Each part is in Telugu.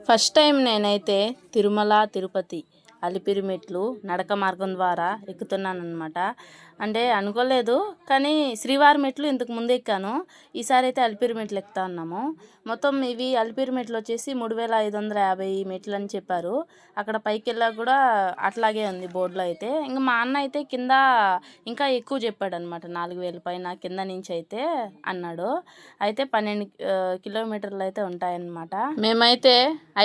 ఫస్ట్ టైం నేనైతే తిరుమల తిరుపతి అలిపిరి మెట్లు నడక మార్గం ద్వారా ఎక్కుతున్నానన్నమాట. అంటే అనుకోలేదు, కానీ శ్రీవారి మెట్లు ఇంతకు ముందు ఎక్కాను. ఈసారి అయితే అలిపిరి మెట్లు ఎక్కుతా ఉన్నాము. మొత్తం ఇవి అలిపిరి మెట్లు వచ్చేసి 3550 మెట్లు అని చెప్పారు. అక్కడ పైకి వెళ్ళాక కూడా అట్లాగే ఉంది బోర్డులో అయితే. ఇంకా మా అన్న అయితే కింద ఇంకా ఎక్కువ చెప్పాడు అనమాట, 4000 పైన కింద నుంచి అయితే అన్నాడు. అయితే 12 కిలోమీటర్లు అయితే ఉంటాయన్నమాట. మేమైతే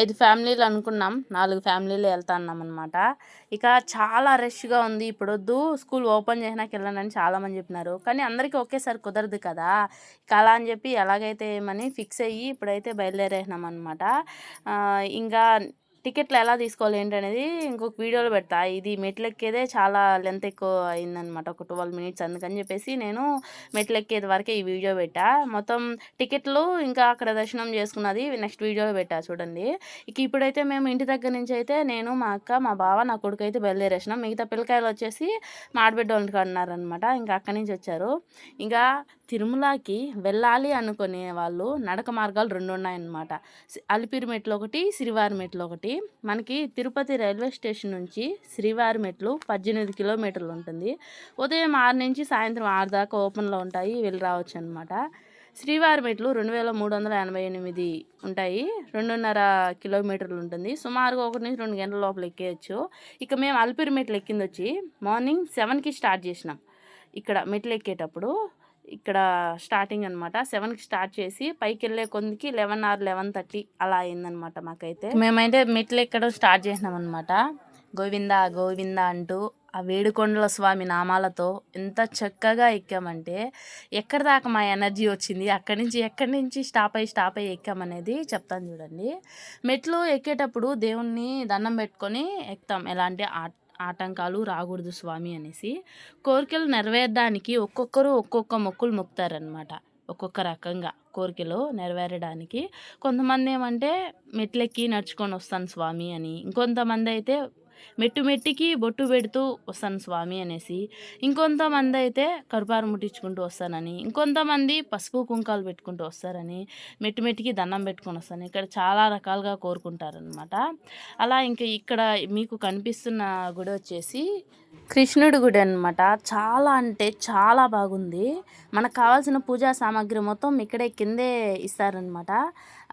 5 ఫ్యామిలీలు అనుకున్నాం, 4 ఫ్యామిలీలు వెళ్తా అన్నాం అనమాట. ఇక చాలా రష్గా ఉంది. ఇప్పుడు వద్దు, స్కూల్ ఓపెన్ చేసినాక వెళ్ళండి చాలామంది చెప్పినారు, కానీ అందరికీ ఒకేసారి కుదరదు కదా. ఇక అలా అని చెప్పి ఎలాగైతే ఏమని ఫిక్స్ అయ్యి ఇప్పుడైతే బయలుదేరేసినాం అనమాట. ఇంకా టికెట్లు ఎలా తీసుకోవాలి ఏంటనేది ఇంకొక వీడియోలో పెడతా. ఇది మెట్లు ఎక్కేదే చాలా లెంత్ ఎక్కువ అయిందనమాట, ఒక 12 మినిట్స్. అందుకని చెప్పేసి నేను మెట్లు ఎక్కేది వరకే ఈ వీడియో పెట్టా. మొత్తం టికెట్లు ఇంకా అక్కడ దర్శనం చేసుకున్నది నెక్స్ట్ వీడియోలో పెట్టా చూడండి. ఇక ఇప్పుడైతే మేము ఇంటి దగ్గర నుంచి అయితే నేను, మా అక్క, మా బావ, నా కొడుకు అయితే బయలుదేరేసినాం. మిగతా పిల్లకాయలు వచ్చేసి మా ఆడబిడ్డ వాళ్ళకి అన్నారనమాట. ఇంకా అక్కడి నుంచి వచ్చారు. ఇంకా తిరుమలకి వెళ్ళాలి అనుకునే వాళ్ళు నడక మార్గాలు 2 ఉన్నాయన్నమాట. అలిపిరి మెట్లు ఒకటి, శ్రీవారి మెట్లు ఒకటి. మనకి తిరుపతి రైల్వే స్టేషన్ నుంచి శ్రీవారి మెట్లు 18 కిలోమీటర్లు ఉంటుంది. ఉదయం 6 నుంచి సాయంత్రం 6 దాకా ఓపెన్లో ఉంటాయి, వెళ్ళి రావచ్చు అనమాట. శ్రీవారి మెట్లు 2388 ఉంటాయి, 2.5 కిలోమీటర్లు ఉంటుంది. సుమారుగా 1 నుంచి 2 గంటల లోపల ఎక్కేయచ్చు. ఇక మేము అలిపిరి మెట్లు ఎక్కింది వచ్చి మార్నింగ్ 7కి స్టార్ట్ చేసినాం. ఇక్కడ మెట్లు ఎక్కేటప్పుడు ఇక్కడ స్టార్టింగ్ అనమాట, 7కి స్టార్ట్ చేసి పైకి వెళ్ళే కొందికి 11 ఆర్ 11:30 అలా అయిందనమాట. మాకైతే మేమైతే మెట్లు ఎక్కడం స్టార్ట్ చేసినాం అనమాట. గోవింద గోవింద అంటూ ఆ వేడుకొండల స్వామి నామాలతో ఎంత చక్కగా ఎక్కామంటే, ఎక్కడి దాకా మా ఎనర్జీ వచ్చింది, ఎక్కడి నుంచి స్టాప్ అయ్యి ఎక్కామనేది చెప్తాను చూడండి. మెట్లు ఎక్కేటప్పుడు దేవుణ్ణి దండం పెట్టుకొని ఎక్కుతాం, ఎలాంటి ఆటంకాలు రాకూడదు స్వామి అనేసి. కోరికలు నెరవేరడానికి ఒక్కొక్కరు ఒక్కొక్క మొక్కులు మొక్కుతారనమాట. ఒక్కొక్క రకంగా కోరికలు నెరవేరడానికి కొంతమంది ఏమంటే మెట్లెక్కి నడుచుకొని వస్తాను స్వామి అని, ఇంకొంతమంది అయితే మెట్టుకి బొట్టు పెడుతూ వస్తాను స్వామి అనేసి, ఇంకొంతమంది అయితే కరుపారం ముట్టించుకుంటూ వస్తానని, ఇంకొంతమంది పసుపు కుంకాలు పెట్టుకుంటూ వస్తారని, మెట్టుకి దండం పెట్టుకొని వస్తాను. ఇక్కడ చాలా రకాలుగా కోరుకుంటారనమాట. అలా ఇంకా ఇక్కడ మీకు కనిపిస్తున్న గుడి వచ్చేసి కృష్ణుడి గుడి అనమాట. చాలా అంటే చాలా బాగుంది. మనకు కావాల్సిన పూజా సామాగ్రి మొత్తం ఇక్కడే కిందే ఇస్తారనమాట.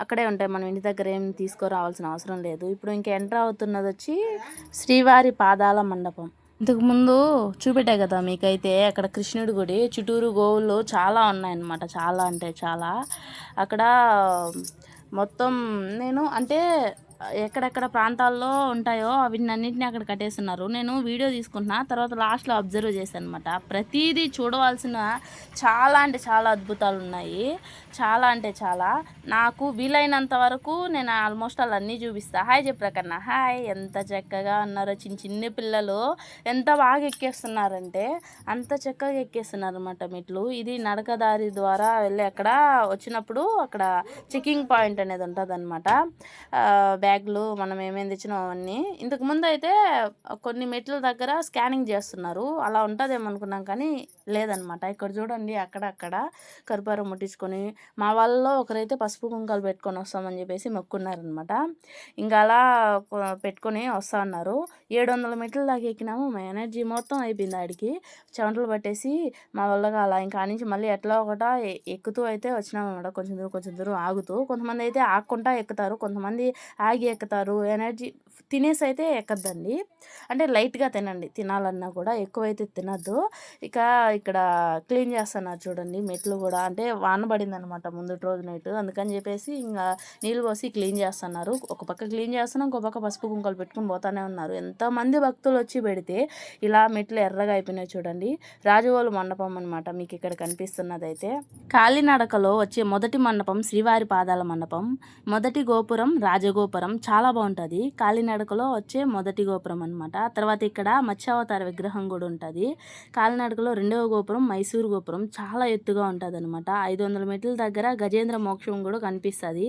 అక్కడే ఉంటాయి, మనం ఇంటి దగ్గర ఏం తీసుకురావాల్సిన అవసరం లేదు. ఇప్పుడు ఇంకా ఎంటర్ అవుతున్నది వచ్చి శ్రీవారి పాదాల మండపం. ఇంతకుముందు చూపెట్టా కదా మీకైతే, అక్కడ కృష్ణుడి గుడి చుట్టూరు గోవులు చాలా ఉన్నాయన్నమాట, చాలా అంటే చాలా. అక్కడ మొత్తం నేను అంటే ఎక్కడెక్కడ ప్రాంతాల్లో ఉంటాయో అన్నింటినీ అక్కడ కట్టేస్తున్నారు. నేను వీడియో తీసుకుంటున్నా, తర్వాత లాస్ట్లో అబ్జర్వ్ చేశాను అనమాట. ప్రతిదీ చూడవలసిన చాలా అంటే చాలా అద్భుతాలు ఉన్నాయి. చాలా అంటే చాలా. నాకు వీలైనంత వరకు నేను ఆల్మోస్ట్ అన్నీ చూపిస్తా. హాయ్ చెప్పకన్నా, హాయ్. ఎంత చక్కగా ఉన్నారో చిన్న పిల్లలు, ఎంత బాగా ఎక్కేస్తున్నారంటే అంత చక్కగా ఎక్కేస్తున్నారు అనమాట మెట్లు. ఇది నడకదారి ద్వారా వెళ్ళి అక్కడ వచ్చినప్పుడు అక్కడ చెకింగ్ పాయింట్ అనేది ఉంటుంది అనమాట. బ్యాగులు మనం ఏమేమి తెచ్చినాం అవన్నీ. ఇంతకుముందు అయితే కొన్ని మెట్ల దగ్గర స్కానింగ్ చేస్తున్నారు, అలా ఉంటుందేమో అనుకున్నాం, కానీ లేదనమాట. ఇక్కడ చూడండి, అక్కడక్కడ కర్పూరం ముట్టించుకొని, మా వాళ్ళలో ఒకరైతే పసుపు కుంకాలు పెట్టుకొని వస్తామని చెప్పేసి మొక్కున్నారనమాట. ఇంకా అలా పెట్టుకొని వస్తా ఉన్నారు. 700 మెట్ల దాకా ఎక్కినాము. మా ఎనర్జీ మొత్తం అయిపోయింది, ఆడికి చెమటలు పట్టేసి మా వాళ్ళగా అలా ఇంకా నుంచి మళ్ళీ ఎట్లా ఒకట ఎక్కుతూ అయితే వచ్చినాము అనమాట. కొంచెం దూరం ఆగుతూ. కొంతమంది అయితే ఆగకుండా ఎక్కుతారు, కొంతమంది ఆగి ఎక్కుతారు. ఎనర్జీ తినేసి అయితే ఎక్కద్దండి, అంటే లైట్గా తినండి, తినాలన్నా కూడా ఎక్కువైతే తినద్దు. ఇక ఇక్కడ క్లీన్ చేస్తున్నారు చూడండి మెట్లు కూడా, అంటే వాన పడింది అనమాట ముందు రోజు నైట్, అందుకని చెప్పేసి ఇంకా నీళ్ళు పోసి క్లీన్ చేస్తున్నారు. ఒక పక్క క్లీన్ చేస్తున్నాం, ఇంకో పక్క పసుపు కుంకాలు పెట్టుకుని పోతానే ఉన్నారు. ఎంతమంది భక్తులు వచ్చి పెడితే ఇలా మెట్లు ఎర్రగా అయిపోయినాయి చూడండి. రాజవోలు మండపం అనమాట మీకు ఇక్కడ కనిపిస్తున్నదైతే. కాలినడకలో వచ్చే మొదటి మండపం శ్రీవారి పాదాల మండపం. మొదటి గోపురం రాజగోపురం, చాలా బాగుంటుంది. కాలినడకలో వచ్చే మొదటి గోపురం అనమాట. తర్వాత ఇక్కడ మత్స్యావతార విగ్రహం కూడా ఉంటుంది. కాలినడకలో రెండవ గోపురం మైసూరు గోపురం, చాలా ఎత్తుగా ఉంటుంది అనమాట. 500 మెట్ల దగ్గర గజేంద్ర మోక్షం కూడా కనిపిస్తుంది.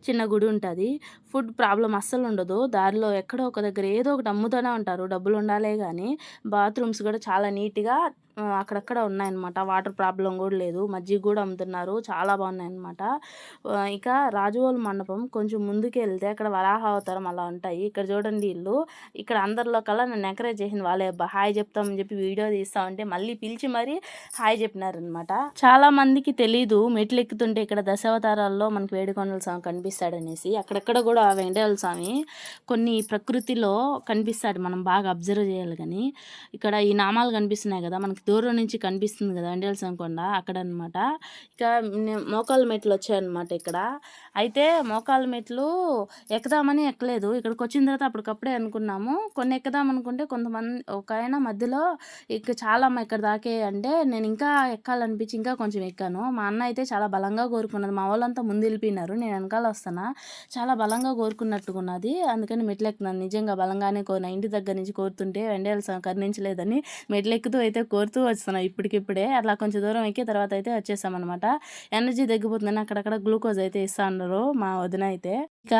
చిన్న గుడి ఉంటుంది. ఫుడ్ ప్రాబ్లం అస్సలు ఉండదు. దారిలో ఎక్కడో ఒక దగ్గర ఏదో ఒకటి అమ్ముతూనే ఉంటారు, డబ్బులు ఉండాలే కానీ. బాత్రూమ్స్ కూడా చాలా నీట్గా అక్కడక్కడ ఉన్నాయన్నమాట. వాటర్ ప్రాబ్లం కూడా లేదు. మజ్జిగ కూడా అమ్ముతున్నారు. చాలా బాగున్నాయన్నమాట. ఇక రాజువోలు మండపం కొంచెం ముందుకెళ్తే అక్కడ వరాహ అవతారం అలా ఉంటాయి. ఇక్కడ చూడండి ఇల్లు. ఇక్కడ అందరిలో కల్లా నన్ను ఎంకరేజ్ చేసింది వాళ్ళే. అబ్బా హాయ్ చెప్తామని చెప్పి వీడియో తీస్తామంటే మళ్ళీ పిలిచి మరీ హాయ్ చెప్పినారనమాట. చాలా మందికి తెలీదు మెట్లు ఎక్కుతుంటే ఇక్కడ దశావతారాల్లో మనకి వేడికొండల స్వామి కనిపిస్తాడనేసి. అక్కడక్కడ కూడా వెంకటేశ్వర స్వామి కొన్ని ప్రకృతిలో కనిపిస్తాడు. మనం బాగా అబ్జర్వ్ చేయాలి. కానీ ఇక్కడ ఈ నామాలు కనిపిస్తున్నాయి కదా, మనకి దూరం నుంచి కనిపిస్తుంది కదా వెంకటేశ్వర స్వామి కొండ అక్కడ అనమాట. ఇక మోకాళ్ళ మెట్లు వచ్చాయన్నమాట ఇక్కడ. అయితే మోకాళ్ళ మెట్లు ఎక్కుదామని ఎక్కలేదు. ఇక్కడికి వచ్చిన తర్వాత అప్పటికప్పుడే అనుకున్నాము కొన్ని ఎక్కుదాం అనుకుంటే కొంతమంది ఒక ఆయన మధ్యలో ఇక చాలా ఇక్కడ దాకే అంటే నేను ఇంకా ఎక్కాలనిపించి ఇంకా కొంచెం ఎక్కాను. మా అన్న అయితే చాలా బలంగా కోరుకున్నది. మా వాళ్ళంతా ముందు వెళ్ళిపోయినారు, నేను వెనకాల వస్తానా. చాలా బలంగా కోరుకున్నట్టుకున్నది. అందుకని మెట్లు ఎక్కుతున్నాను. నిజంగా బలంగానే కోరిన. ఇంటి దగ్గర నుంచి కోరుతుంటే వెంకటేశ్వర కరుణించలేదని మెట్లు ఎక్కుతూ అయితే కోరుతూ వస్తున్నా ఇప్పటికిప్పుడే. అట్లా కొంచెం దూరం ఎక్కి తర్వాత అయితే వచ్చేసామన్నమాట. ఎనర్జీ తగ్గిపోతుందని అక్కడక్కడ గ్లూకోజ్ అయితే ఇస్తా ఉన్నారు మా వదిన అయితే. ఇక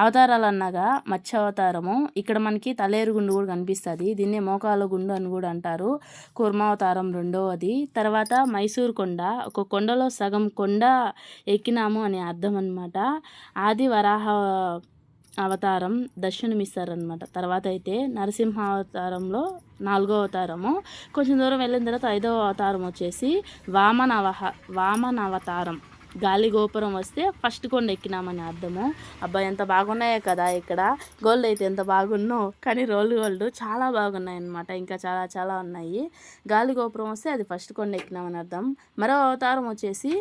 అవతారాలు అన్నాగా మత్స్య అవతారము. ఇక్కడ మనకి తలేరు గుండు కూడా కనిపిస్తుంది. దీన్నే మోకాల గుండు అని కూడా అంటారు. కూర్మావతారం రెండవది. తర్వాత మైసూర్ కొండ. ఒక కొండలో సగం కొండ ఎక్కినాము అని అర్థం అనమాట. ఆది వరాహ అవతారం దర్శనమిస్తారనమాట. తర్వాత అయితే నరసింహ అవతారంలో 4వ అవతారము. కొంచెం దూరం వెళ్ళిన తర్వాత 5వ అవతారం వచ్చేసి వామన అవతారం. గాలి గోపురం వస్తే ఫస్ట్ కొండ ఎక్కినామని అర్థము. అబ్బాయి ఎంత బాగున్నాయో కదా. ఇక్కడ గోల్డ్ అయితే ఎంత బాగున్నో, కానీ రోల్ గోల్డ్ చాలా బాగున్నాయి అన్నమాట. ఇంకా చాలా చాలా ఉన్నాయి. గాలి గోపురం వస్తే అది ఫస్ట్ కొండ ఎక్కినామని అర్థం. మరో అవతారం వచ్చేసి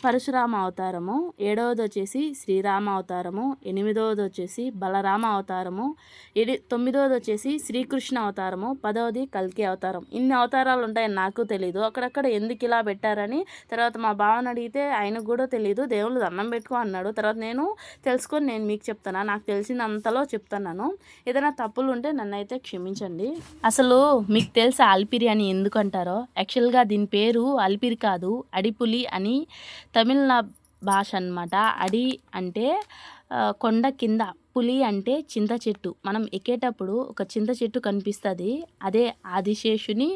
పరశురామ అవతారము. 7వది వచ్చేసి శ్రీరామ అవతారము. 8వది వచ్చేసి బలరామ అవతారము. 9వది వచ్చేసి శ్రీకృష్ణ అవతారము. 10వది కల్కి అవతారం. ఇన్ని అవతారాలు ఉంటాయని నాకు తెలీదు. అక్కడక్కడ ఎందుకు ఇలా పెట్టారని తర్వాత మా బావని అడిగితే ఆయనకు కూడా తెలీదు. దేవుళ్ళు దండం పెట్టుకో అన్నాడు. తర్వాత నేను తెలుసుకొని నేను మీకు చెప్తాను. నాకు తెలిసినంతలో చెప్తున్నాను. ఏదైనా తప్పులు ఉంటే నన్ను అయితే క్షమించండి. అసలు మీకు తెలుసా అల్పిరి అని ఎందుకు అంటారో? యాక్చువల్గా దీని పేరు అల్పిరి కాదు, అడిపులి అని తమిళనాడు భాష అన్నమాట. అడి అంటే కొండ కింద, పులి అంటే చింత చెట్టు. మనం ఎక్కేటప్పుడు ఒక చింత చెట్టు కనిపిస్తుంది. అదే ఆదిశేషుని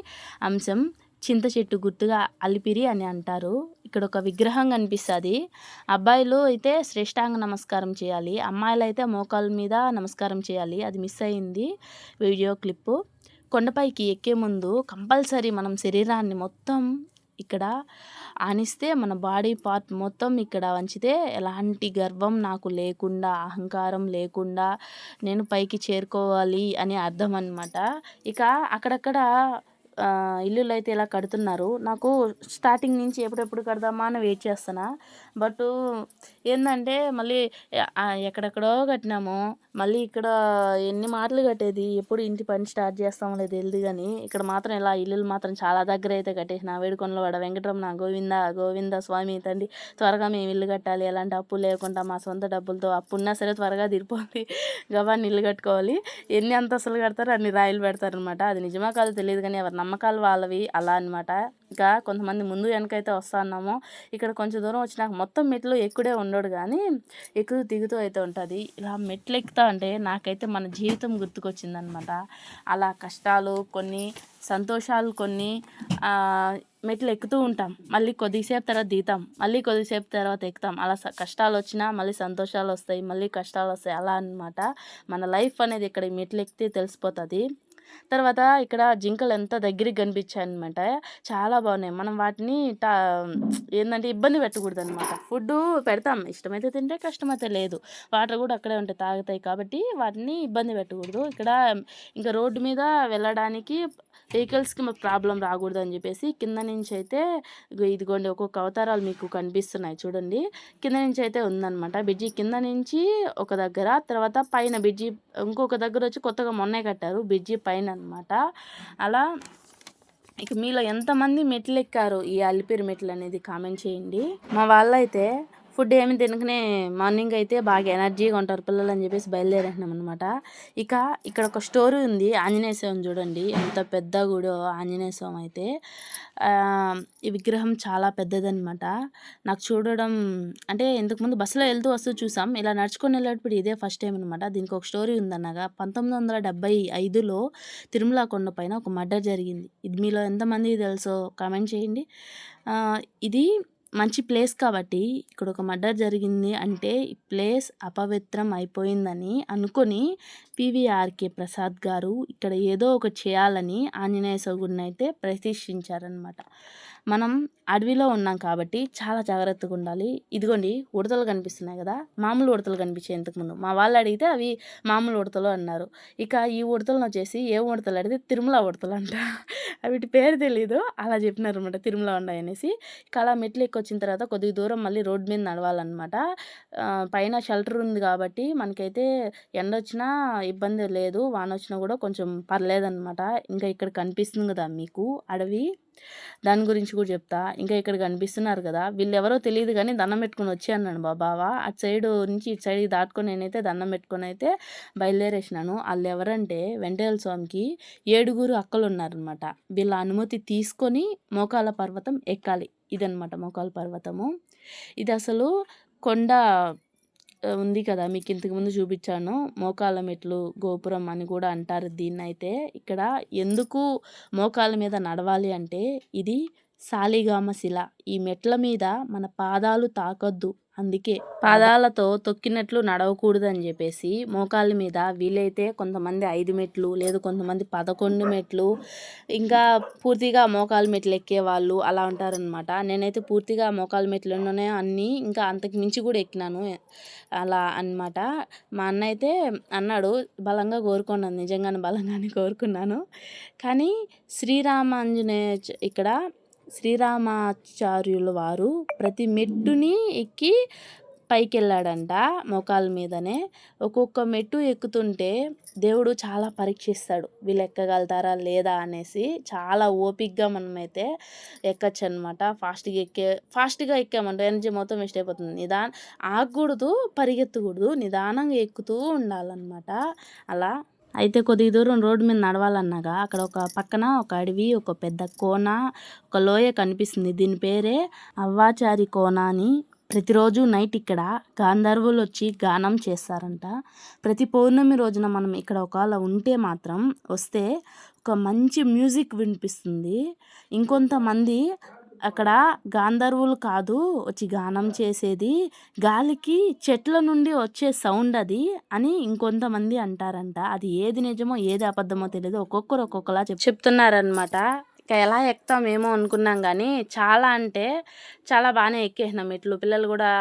అంశం. చింత చెట్టు గుర్తుగా అలిపిరి అని అంటారు. ఇక్కడ ఒక విగ్రహం కనిపిస్తుంది. అబ్బాయిలు అయితే శ్రేష్టాంగ నమస్కారం చేయాలి, అమ్మాయిలు అయితే మోకాళ్ళ మీద నమస్కారం చేయాలి. అది మిస్ అయింది వీడియో క్లిప్పు. కొండపైకి ఎక్కే ముందు కంపల్సరీ మనం శరీరాన్ని మొత్తం ఇక్కడ ఆనిస్తే మన బాడీ పార్ట్ మొత్తం ఇక్కడ వంచితే ఎలాంటి గర్వం నాకు లేకుండా, అహంకారం లేకుండా నేను పైకి చేరుకోవాలి అని అర్థం అన్నమాట. ఇక అక్కడక్కడ ఇల్లులు అయితే ఇలా కడుతున్నారు. నాకు స్టార్టింగ్ నుంచి ఎప్పుడెప్పుడు కడదామా అని వెయిట్ చేస్తున్నా. బట్ ఏంటంటే మళ్ళీ ఎక్కడెక్కడో కట్టినాము. మళ్ళీ ఇక్కడ ఎన్ని మాటలు కట్టేది, ఎప్పుడు ఇంటి పని స్టార్ట్ చేస్తామో లేదు తెలియదు. కానీ ఇక్కడ మాత్రం ఇలా ఇల్లులు మాత్రం చాలా దగ్గర అయితే కట్టేసిన. వేడుకొండల వాడ వెంకటరమణ గోవింద గోవింద స్వామి తండ్రి, త్వరగా మేము ఇల్లు కట్టాలి, ఎలాంటి అప్పు లేకుండా మా సొంత డబ్బులతో, అప్పు ఉన్నా సరే త్వరగా తీరిపోవాలి, గవాన్ని ఇల్లు కట్టుకోవాలి. ఎన్ని అంతస్తులు కడతారో అన్ని రాయిలు పెడతారనమాట. అది నిజమా కాదో తెలియదు కానీ ఎవరి నమ్మకాలు వాళ్ళవి అలా అనమాట. ఇంకా కొంతమంది ముందు వెనకైతే వస్తా ఉన్నాము. ఇక్కడ కొంచెం దూరం వచ్చినాక మొత్తం మెట్లు ఎక్కుడే ఉండడు కానీ ఎక్కుతూ దిగుతూ అయితే ఉంటుంది. ఇలా మెట్లు ఎక్కుతా అంటే నాకైతే మన జీవితం గుర్తుకొచ్చిందనమాట. అలా కష్టాలు కొన్ని, సంతోషాలు కొన్ని, మెట్లు ఎక్కుతూ ఉంటాం, మళ్ళీ కొద్దిసేపు తర్వాత దిగుతాం, మళ్ళీ కొద్దిసేపు తర్వాత ఎక్కుతాం. అలా కష్టాలు వచ్చినా మళ్ళీ సంతోషాలు వస్తాయి, మళ్ళీ కష్టాలు వస్తాయి. అలా అనమాట మన లైఫ్ అనేది. ఇక్కడ మెట్లు ఎక్కితే తెలిసిపోతుంది. తర్వాత ఇక్కడ జింకలు ఎంత దగ్గరికి కనిపించాయి అనమాట. చాలా బాగున్నాయి. మనం వాటిని ఏంటంటే ఇబ్బంది పెట్టకూడదు అనమాట. ఫుడ్ పెడతాం, ఇష్టమైతే తింటే, కష్టమైతే లేదు. వాటర్ కూడా అక్కడే ఉంటాయి, తాగుతాయి. కాబట్టి వాటిని ఇబ్బంది పెట్టకూడదు. ఇక్కడ ఇంకా రోడ్డు మీద వెళ్ళడానికి వెహికల్స్కి ప్రాబ్లం రాకూడదు అని చెప్పేసి కింద నుంచి అయితే ఇదిగోండి ఒక్కొక్క అవతారాలు మీకు కనిపిస్తున్నాయి చూడండి. కింద నుంచి అయితే ఉందన్నమాట. బ్రిడ్జి కింద నుంచి ఒక దగ్గర, తర్వాత పైన బ్రిడ్జి ఇంకొక దగ్గర వచ్చి కొత్తగా మొన్నే కట్టారు బ్రిడ్జి పైన అనమాట. అలా ఇక మీలో ఎంతమంది మెట్లు ఎక్కారు ఈ అలిపిరి మెట్లు అనేది కామెంట్ చేయండి. మా వాళ్ళైతే ఫుడ్ ఏమి తినకనే మార్నింగ్ అయితే బాగా ఎనర్జీగా ఉంటారు పిల్లలు అని చెప్పేసి బయలుదేరేసినాం అనమాట. ఇక ఇక్కడ ఒక స్టోరీ ఉంది. ఆంజనేయ స్వామి చూడండి ఎంత పెద్ద గుడో ఆంజనేయ స్వామి అయితే. ఈ విగ్రహం చాలా పెద్దదనమాట. నాకు చూడడం అంటే ఇంతకుముందు బస్సులో వెళ్తూ వస్తూ చూసాం. ఇలా నడుచుకొని వెళ్ళేటప్పుడు ఇదే ఫస్ట్ టైం అనమాట. దీనికి ఒక స్టోరీ ఉందన్నగా 1975లో తిరుమల కొండ పైన ఒక మర్డర్ జరిగింది. ఇది మీలో ఎంతమందికి తెలుసో కామెంట్ చేయండి. ఇది మంచి ప్లేస్ కాబట్టి ఇక్కడ ఒక మర్డర్ జరిగింది అంటే ఈ ప్లేస్ అపవిత్రం అయిపోయిందని అనుకొని పివిఆర్కే ప్రసాద్ గారు ఇక్కడ ఏదో ఒకటి చేయాలని ఆంజనేయ స్వామిని అయితే ప్రతిష్ఠించారనమాట. మనం అడవిలో ఉన్నాం కాబట్టి చాలా జాగ్రత్తగా ఉండాలి. ఇదిగోండి ఉడతలు కనిపిస్తున్నాయి కదా, మామూలు ఉడతలు కనిపించాయి ఇంతకుముందు. మా వాళ్ళు అడిగితే అవి మామూలు ఉడతలు అన్నారు. ఇక ఈ ఉడతలను వచ్చేసి ఏ ఉడతలు అడిగితే తిరుమల ఉడతలు అంట. వీటి పేరు తెలీదు, అలా చెప్పినారు అనమాట తిరుమల ఉన్నాయి అనేసి. ఇక అలా మెట్లు ఎక్కొచ్చిన తర్వాత కొద్దిగా దూరం మళ్ళీ రోడ్డు మీద నడవాలన్నమాట. పైన షెల్టర్ ఉంది కాబట్టి మనకైతే ఎండ వచ్చినా ఇబ్బంది లేదు, వాన వచ్చినా కూడా కొంచెం పర్లేదన్నమాట. ఇంకా ఇక్కడ కనిపిస్తుంది కదా మీకు అడవి, దాని గురించి కూడా చెప్తా. ఇంకా ఇక్కడ కనిపిస్తున్నారు కదా, వీళ్ళు ఎవరో తెలియదు కానీ దండం పెట్టుకొని వచ్చి అన్నాడు బావ. అటు సైడ్ నుంచి ఇటు సైడ్కి దాటుకొని నేనైతే దండం పెట్టుకొని అయితే బయలుదేరేసినాను. వాళ్ళు ఎవరంటే వెంకటేశ్వర స్వామికి 7 అక్కలు ఉన్నారనమాట. వీళ్ళ అనుమతి తీసుకొని మోకాల పర్వతం ఎక్కాలి. ఇదనమాట మోకాల పర్వతము. ఇది అసలు కొండ ఉంది కదా, మీకు ఇంతకుముందు చూపించాను. మోకాళ్ళ మెట్లు గోపురం అని కూడా అంటారు దీన్నైతే. ఇక్కడ ఎందుకు మోకాళ్ళ మీద నడవాలి అంటే ఇది సాలిగామ శిల. ఈ మెట్ల మీద మన పాదాలు తాకొద్దు, అందుకే పాదాలతో తొక్కినట్లు నడవకూడదని చెప్పేసి మోకాళ్ళ మీద వీలైతే కొంతమంది 5 మెట్లు, లేదు కొంతమంది 11 మెట్లు, ఇంకా పూర్తిగా మోకాళ్ళ మెట్లు ఎక్కేవాళ్ళు అలా ఉంటారనమాట. నేనైతే పూర్తిగా మోకాళ్ళ మెట్లులోనే అన్నీ, ఇంకా అంతకు మించి కూడా ఎక్కినాను అలా అన్నమాట. మా అన్న అయితే అన్నాడు బలంగా కోరుకున్నాను, నిజంగానే బలంగానే కోరుకున్నాను. కానీ ఇక్కడ శ్రీరామాచార్యుల వారు ప్రతి మెట్టుని ఎక్కి పైకి వెళ్ళాడంట మోకాళ్ళ మీదనే. ఒక్కొక్క మెట్టు ఎక్కుతుంటే దేవుడు చాలా పరీక్షిస్తాడు వీళ్ళు ఎక్కగలుగుతారా లేదా అనేసి. చాలా ఓపిక్గా మనమైతే ఎక్కచ్చు అనమాట. ఫాస్ట్గా ఎక్కామంటే ఎనర్జీ మొత్తం వేస్ట్ అయిపోతుంది. ఆగకూడదు, పరిగెత్తకూడదు, నిదానంగా ఎక్కుతూ ఉండాలన్నమాట. అలా అయితే కొద్ది దూరం రోడ్డు మీద నడవాలన్నాగా అక్కడ ఒక పక్కన ఒక అడవి, ఒక పెద్ద కోన, ఒక లోయ కనిపిస్తుంది. దీని పేరే అవ్వాచారి కోన అని. ప్రతిరోజు నైట్ ఇక్కడ గాంధర్వులు వచ్చి గానం చేస్తారంట. ప్రతి పౌర్ణమి రోజున మనం ఇక్కడ ఒకవేళ ఉంటే మాత్రం వస్తే ఒక మంచి మ్యూజిక్ వినిపిస్తుంది. ఇంకొంతమంది అక్కడ గాంధర్వులు కాదు వచ్చి గానం చేసేది, గాలికి చెట్ల నుండి వచ్చే సౌండ్ అది అని ఇంకొంతమంది అంటారంట. అది ఏది నిజమో ఏది అబద్ధమో తెలియదు, ఒక్కొక్కరు ఒక్కొక్కలా చెప్తున్నారనమాట. ఇక ఎలా ఎక్కుతామేమో అనుకున్నాం కానీ చాలా అంటే చాలా బాగానే ఎక్కేసినాం మెట్లు. పిల్లలు కూడా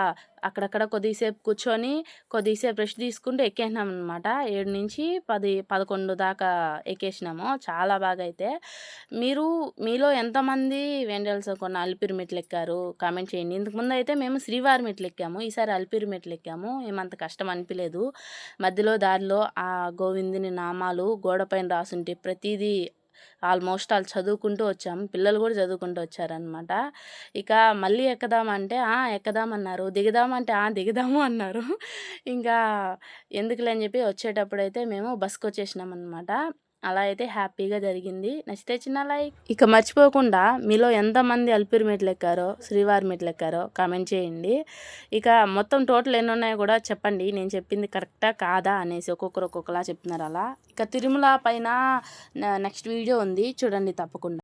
అక్కడక్కడ కొద్దిసేపు కూర్చొని కొద్దిసేపు రెస్ట్ తీసుకుంటూ ఎక్కేసినాం అనమాట. 7 నుంచి 10, 11 దాకా ఎక్కేసినాము. చాలా బాగా అయితే. మీలో ఎంతమంది వెంకటేశ్వర కొండ అలిపిరి మెట్లు ఎక్కారు కామెంట్ చేయండి. ఇంతకుముందు అయితే మేము శ్రీవారి మెట్లు ఎక్కాము, ఈసారి అలిపిరి మెట్లు ఎక్కాము. ఏమంత కష్టం అనిపించలేదు. మధ్యలో దారిలో ఆ గోవిందుని నామాలు గోడపైన రాసుంటే ప్రతిదీ ఆల్మోస్ట్ వాళ్ళు చదువుకుంటూ వచ్చాము. పిల్లలు కూడా చదువుకుంటూ వచ్చారనమాట. ఇక మళ్ళీ ఎక్కదామంటే ఎక్కదామన్నారు, దిగుదామంటే దిగుదాము అన్నారు. ఇంకా ఎందుకులే అని చెప్పి వచ్చేటప్పుడు అయితే మేము బస్కి వచ్చేసినాం అనమాట. అలా అయితే హ్యాపీగా జరిగింది. నచ్చితే చిన్న లైక్. ఇక మర్చిపోకుండా మీలో ఎంతమంది అలిపిరి మెట్లు ఎక్కారో, శ్రీవారి మెట్లు ఎక్కారో కామెంట్ చేయండి. ఇక మొత్తం టోటల్ ఎన్ని ఉన్నాయో కూడా చెప్పండి, నేను చెప్పింది కరెక్టా కాదా అనేసి. ఒక్కొక్కరు ఒక్కొక్కలా చెప్తున్నారు అలా. ఇక తిరుమల పైన నెక్స్ట్ వీడియో ఉంది, చూడండి తప్పకుండా.